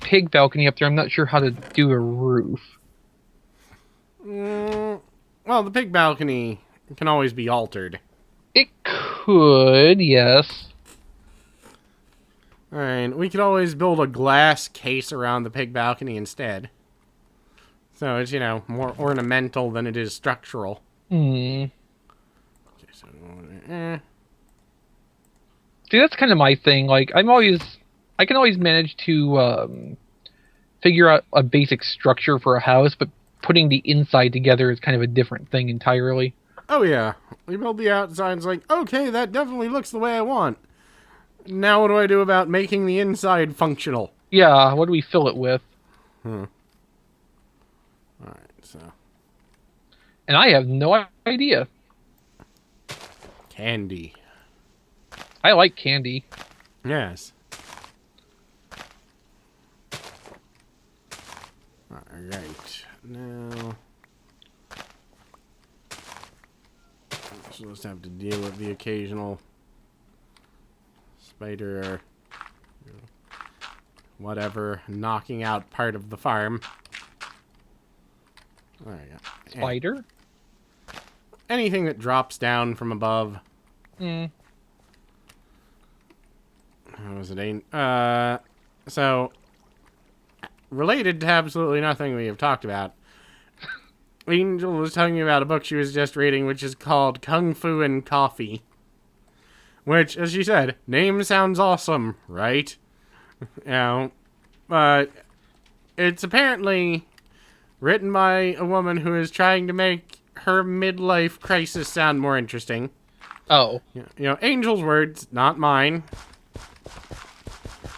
pig balcony up there. I'm not sure how to do a roof. Well, the pig balcony can always be altered. It could, yes. Alright, we could always build a glass case around the pig balcony instead. So it's, more ornamental than it is structural. Hmm. Okay, so, See, that's kind of my thing. Like, I can always manage to figure out a basic structure for a house, but putting the inside together is kind of a different thing entirely. Oh yeah, we build the outside and it's like, okay, that definitely looks the way I want. Now what do I do about making the inside functional? Yeah, what do we fill it with? Alright, so... And I have no idea. Candy. I like candy. Yes. Alright, now... So let's have to deal with the occasional spider or whatever knocking out part of the farm. There you go. Spider? Anything that drops down from above. Mm. How was it? So, related to absolutely nothing we have talked about, Angel was telling me about a book she was just reading, which is called Kung Fu and Coffee. Which, as she said, name sounds awesome, right? But it's apparently written by a woman who is trying to make her midlife crisis sound more interesting. Oh. Angel's words, not mine.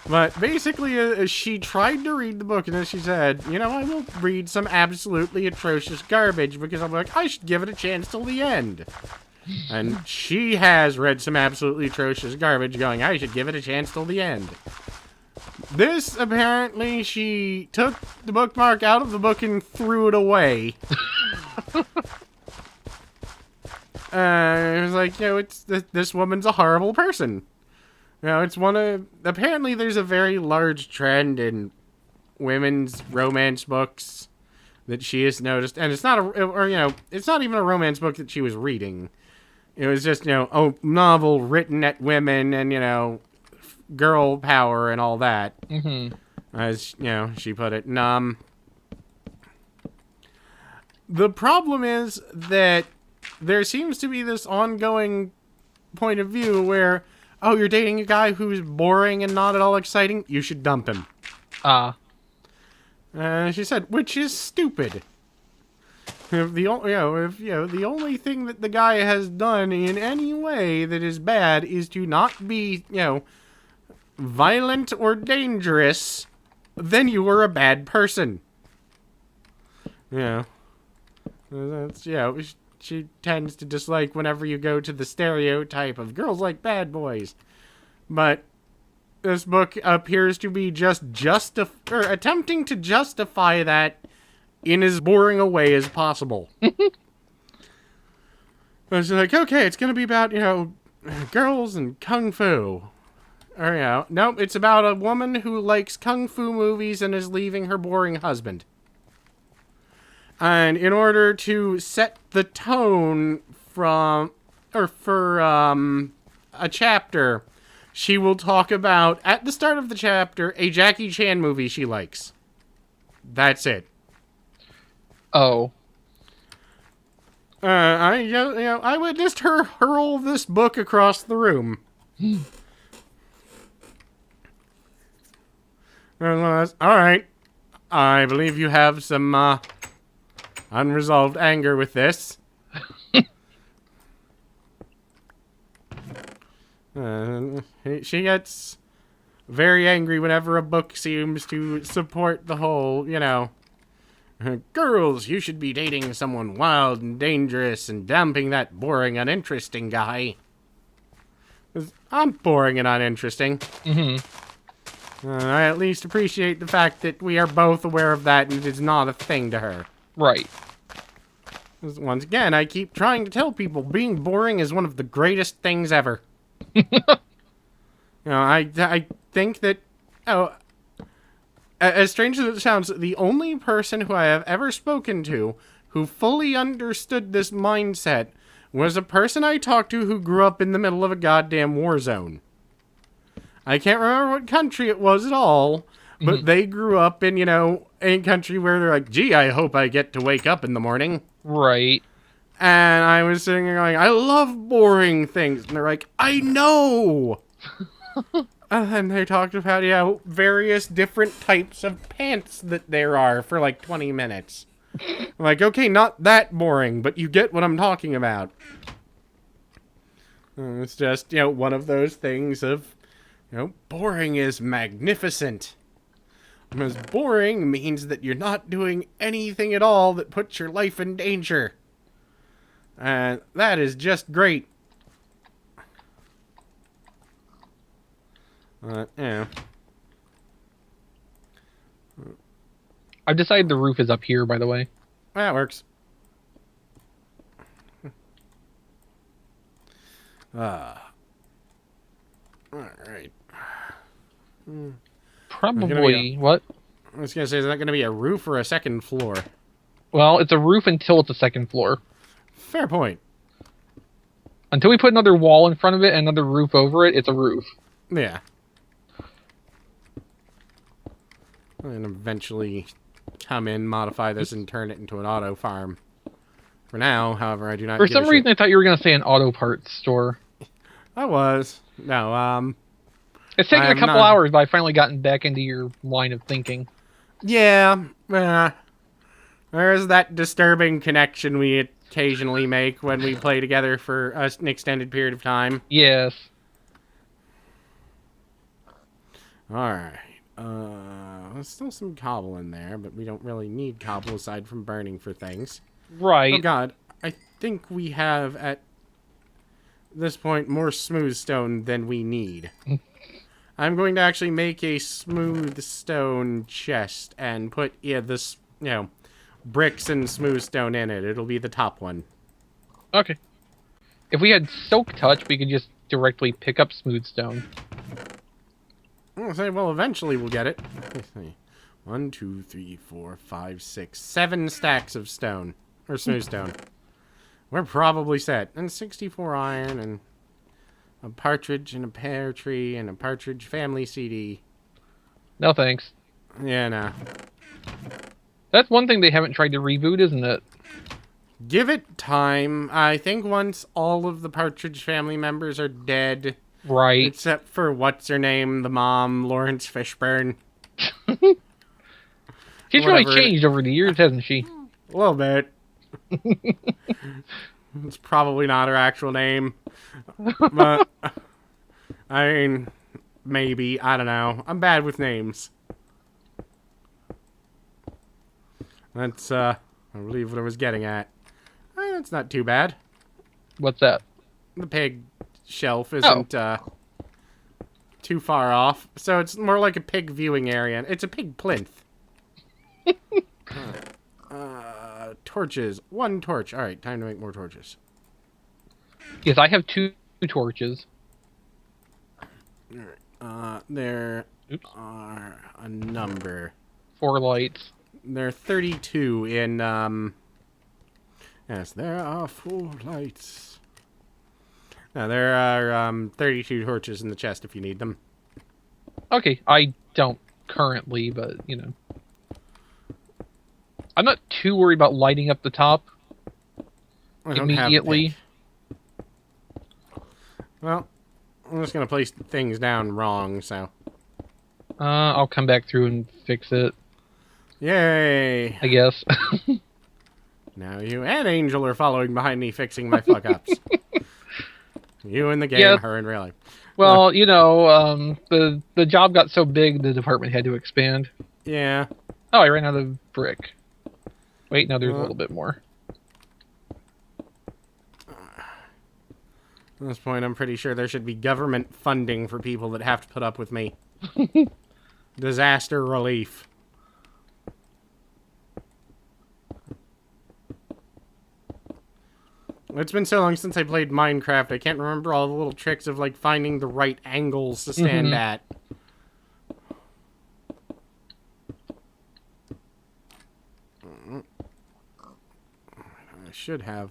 But basically, she tried to read the book, and then she said, I will read some absolutely atrocious garbage, because I'm like, I should give it a chance till the end. And she has read some absolutely atrocious garbage, going, I should give it a chance till the end. This, apparently, she took the bookmark out of the book and threw it away. It was like, this woman's a horrible person. It's apparently there's a very large trend in women's romance books that she has noticed, and it's not it's not even a romance book that she was reading. It was just, a novel written at women and, girl power and all that. Mm-hmm. As, she put it. And, the problem is that there seems to be this ongoing point of view where, oh, you're dating a guy who's boring and not at all exciting? You should dump him. She said, which is stupid. If the only thing that the guy has done in any way that is bad is to not be, violent or dangerous, then you are a bad person. That's, she tends to dislike whenever you go to the stereotype of girls like bad boys. But this book appears to be just attempting to justify that in as boring a way as possible. It's like, okay, it's going to be about, girls and kung fu. Or, nope, it's about a woman who likes kung fu movies and is leaving her boring husband. And in order to set the tone for a chapter, she will talk about, at the start of the chapter, a Jackie Chan movie she likes. That's it. Oh. I witnessed her hurl this book across the room. All right. I believe you have some unresolved anger with this. She gets very angry whenever a book seems to support the whole, girls, you should be dating someone wild and dangerous and dumping that boring, uninteresting guy. 'Cause I'm boring and uninteresting. Mm-hmm. I at least appreciate the fact that we are both aware of that and it is not a thing to her. Right. 'Cause once again, I keep trying to tell people being boring is one of the greatest things ever. I think that, as strange as it sounds, the only person who I have ever spoken to who fully understood this mindset was a person I talked to who grew up in the middle of a goddamn war zone. I can't remember what country it was at all, but they grew up in, a country where they're like, gee, I hope I get to wake up in the morning. Right. And I was sitting there going, I love boring things. And they're like, I know! And then they talked about, various different types of pants that there are for like 20 minutes. I'm like, okay, not that boring, but you get what I'm talking about. It's just, one of those things of, boring is magnificent. Because boring means that you're not doing anything at all that puts your life in danger. And that is just great. Yeah. I've decided the roof is up here, by the way. That works. Alright. Probably, what? I was going to say, is that going to be a roof or a second floor? Well, it's a roof until it's a second floor. Fair point. Until we put another wall in front of it and another roof over it, it's a roof. Yeah. And eventually come in, modify this, and turn it into an auto farm. For now, however, I do not For some reason, I thought you were going to say an auto parts store. I was. No, It's taken a couple hours, but I've finally gotten back into your line of thinking. Yeah. There's that disturbing connection we occasionally make when we play together for an extended period of time. Yes. Alright. There's still some cobble in there, but we don't really need cobble aside from burning for things. Right. Oh god, I think we have at this point more smooth stone than we need. I'm going to actually make a smooth stone chest and put this, bricks and smooth stone in it. It'll be the top one. Okay. If we had Soak Touch, we could just directly pick up smooth stone. I'll say, well, eventually we'll get it. Let's see. 1, 2, 3, 4, 5, 6, 7 stacks of stone. Or smooth stone. We're probably set. And 64 iron, and a partridge, and a pear tree, and a partridge family CD. No thanks. Yeah, nah. That's one thing they haven't tried to reboot, isn't it? Give it time. I think once all of the Partridge family members are dead... Right. Except for what's-her-name, the mom, Lawrence Fishburne. She's really changed over the years, hasn't she? A little bit. It's probably not her actual name. But, I mean, maybe. I don't know. I'm bad with names. That's, I believe what I was getting at. That's not too bad. What's that? The pig shelf isn't too far off, so it's more like a pig viewing area. It's a pig plinth. Torches. 1 torch. All right, time to make more torches. Yes, I have 2 torches. All right. There are a number. 4 lights. There are 32 in. Yes, there are 4 lights. Now, there are 32 torches in the chest if you need them. Okay, I don't currently, but, I'm not too worried about lighting up the top immediately. Well, I'm just going to place things down wrong, so... I'll come back through and fix it. Yay! I guess. Now you and Angel are following behind me fixing my fuck-ups. You in the game, her in real life. Well, the job got so big, the department had to expand. Yeah. Oh, I ran out of brick. Wait, no, there's a little bit more. At this point, I'm pretty sure there should be government funding for people that have to put up with me. Disaster relief. It's been so long since I played Minecraft, I can't remember all the little tricks of, like, finding the right angles to stand at. should have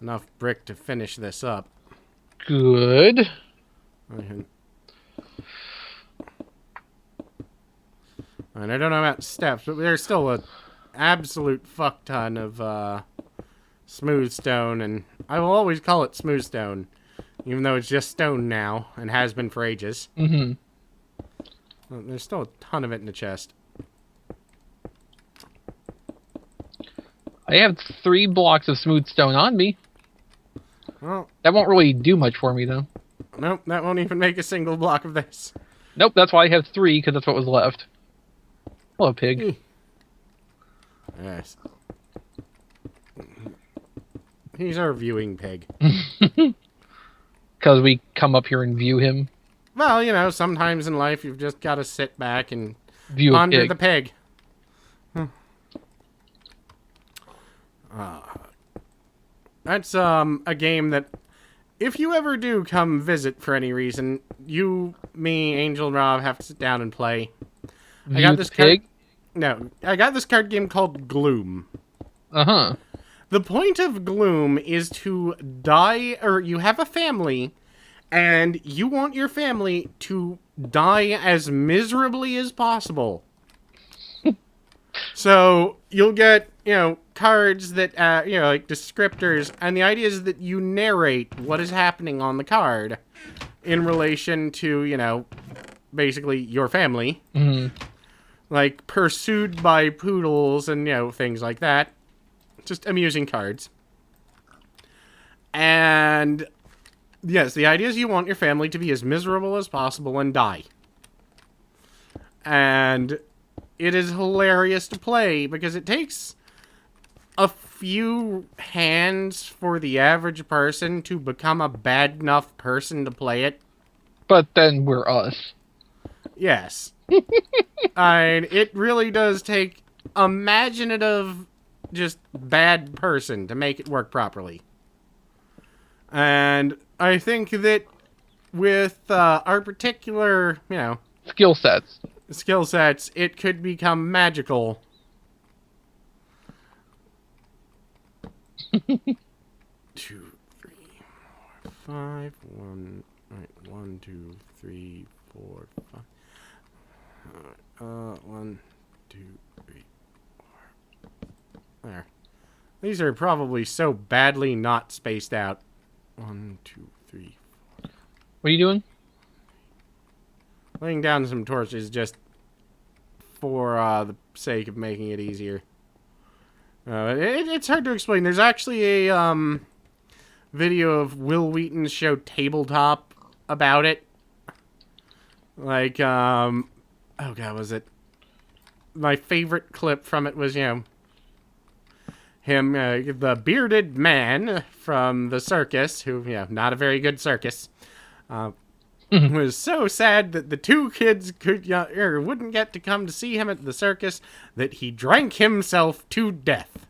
enough brick to finish this up. Good. And I don't know about steps, but there's still a absolute fuck ton of smooth stone, and I will always call it smooth stone, even though it's just stone now and has been for ages. Mm-hmm. Well, there's still a ton of it in the chest. I have 3 blocks of smooth stone on me. Well, That won't really do much for me, though. nope, that won't even make a single block of this. Nope, that's why I have 3, because that's what was left. Hello, pig. Yes. He's our viewing pig. Because we come up here and view him. Well, you know, sometimes in life you've just got to sit back and View a ponder pig. the pig. That's a game that, if you ever do come visit for any reason, you, me, Angel, and Rob have to sit down and play. View got this the pig? No, I got this card game called Gloom. Uh-huh. The point of Gloom is to die, or you have a family, and you want your family to die as miserably as possible. So you'll get, you know, cards that, you know, like descriptors, and the idea is that you narrate what is happening on the card in relation to, you know, basically your family. Mm-hmm. Like, pursued by poodles and, you know, things like that. Just amusing cards. And, yes, the idea is you want your family to be as miserable as possible and die. And it is hilarious to play because it takes a few hands for the average person to become a bad enough person to play it. But then we're us. Yes. And it really does take imaginative, just bad person to make it work properly. And I think that with our particular, you know, Skill sets, it could become magical. 2, 3, 4, 5. 1, right, 1, 2, 3, 4, 5. 1, 2, 3, 4. There. These are probably so badly not spaced out. 1, 2, 3. What are you doing? Laying down some torches just for the sake of making it easier. It's hard to explain. There's actually a video of Will Wheaton's show Tabletop about it. Like, oh god, was it? My favorite clip from it was, you know, him, the bearded man from the circus, who, you know, not a very good circus, was so sad that the 2 kids wouldn't get to come to see him at the circus that he drank himself to death.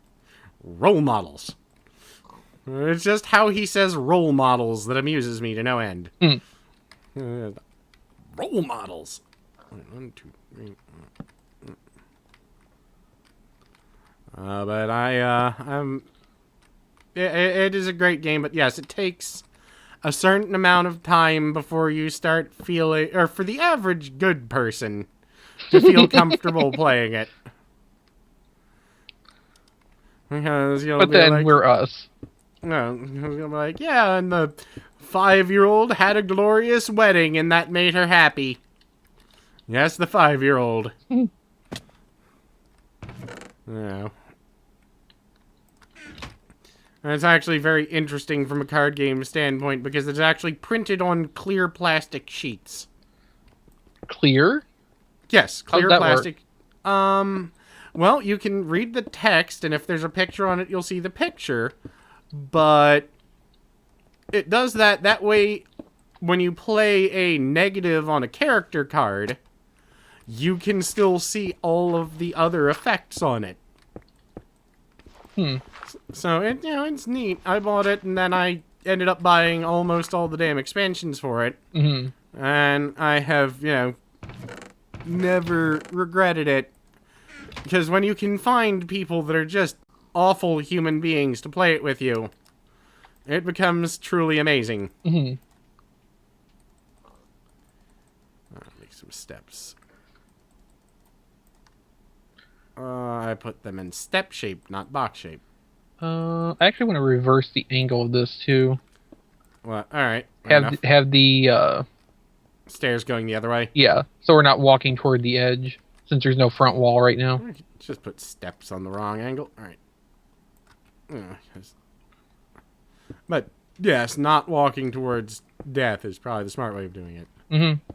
Role models. It's just how he says role models that amuses me to no end. Role models. 1, 2, 3. But I'm. It is a great game, but yes, it takes a certain amount of time before you start feeling, or for the average good person to feel comfortable playing it. Because you'll But be then like, we're us. no, you'll be like, yeah, and the 5-year-old had a glorious wedding, and that made her happy. Yes, the 5-year-old. Yeah. And it's actually very interesting from a card game standpoint because it's actually printed on clear plastic sheets. Clear? Yes, clear How'd that plastic. Well, you can read the text, and if there's a picture on it, you'll see the picture. But it does that way when you play a negative on a character card, you can still see all of the other effects on it. So, it's neat. I bought it, and then I ended up buying almost all the damn expansions for it. Mm-hmm. And I have, never regretted it. Because when you can find people that are just awful human beings to play it with you, it becomes truly amazing. Mm-hmm. I'll make some steps. I put them in step shape, not box shape. I actually want to reverse the angle of this too. Well, all right. Have the Stairs going the other way. yeah, so we're not walking toward the edge since there's no front wall right now. Just put steps on the wrong angle. All right. But yes, not walking towards death is probably the smart way of doing it. Mm-hmm.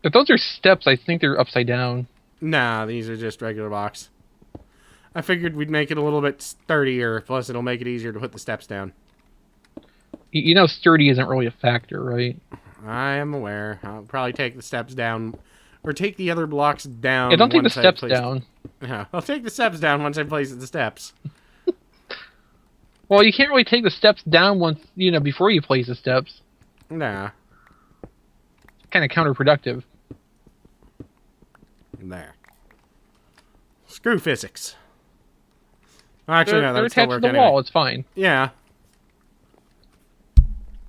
If those are steps, I think they're upside down. Nah, these are just regular blocks. I figured we'd make it a little bit sturdier, plus it'll make it easier to put the steps down. You know, sturdy isn't really a factor, right? I am aware. I'll probably take the steps down, or take the other blocks down. Yeah, don't take the steps down. Yeah, I'll take the steps down once I place the steps. Well, you can't really take the steps down once, before you place the steps. Nah. Kind of counterproductive. There. Screw physics. Actually, no, they're that's still attached to work the anyway. wall. It's fine. Yeah.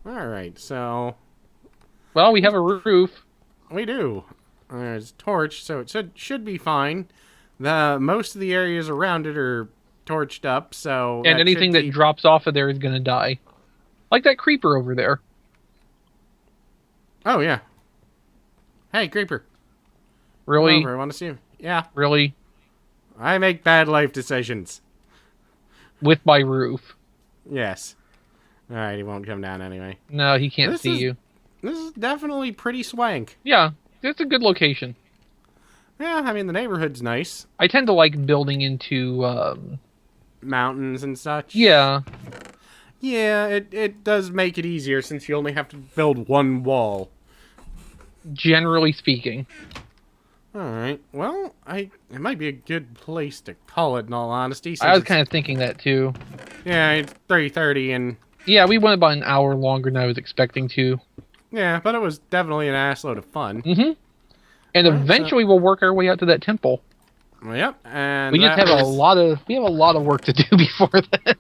Alright, so... Well, we have a roof. We do. There's a torch, so it should be fine. Most of the areas around it are torched up, so... And anything that drops off of there is going to die. Like that creeper over there. Oh, yeah. Hey, creeper. Really? Come over, I want to see him. Yeah. Really? I make bad life decisions. With my roof. Yes. Alright, he won't come down anyway. No, he can't see you. This is definitely pretty swank. Yeah, it's a good location. Yeah, I mean, the neighborhood's nice. I tend to like building into, mountains and such. Yeah. Yeah, it does make it easier since you only have to build one wall. Generally speaking. Alright, well, it might be a good place to call it, in all honesty. I was kind of thinking that, too. Yeah, it's 3:30 and... Yeah, we went about an hour longer than I was expecting to. Yeah, but it was definitely an assload of fun. Mm-hmm. And eventually we'll work our way out to that temple. Well, yep, and we just have a lot of work to do before then.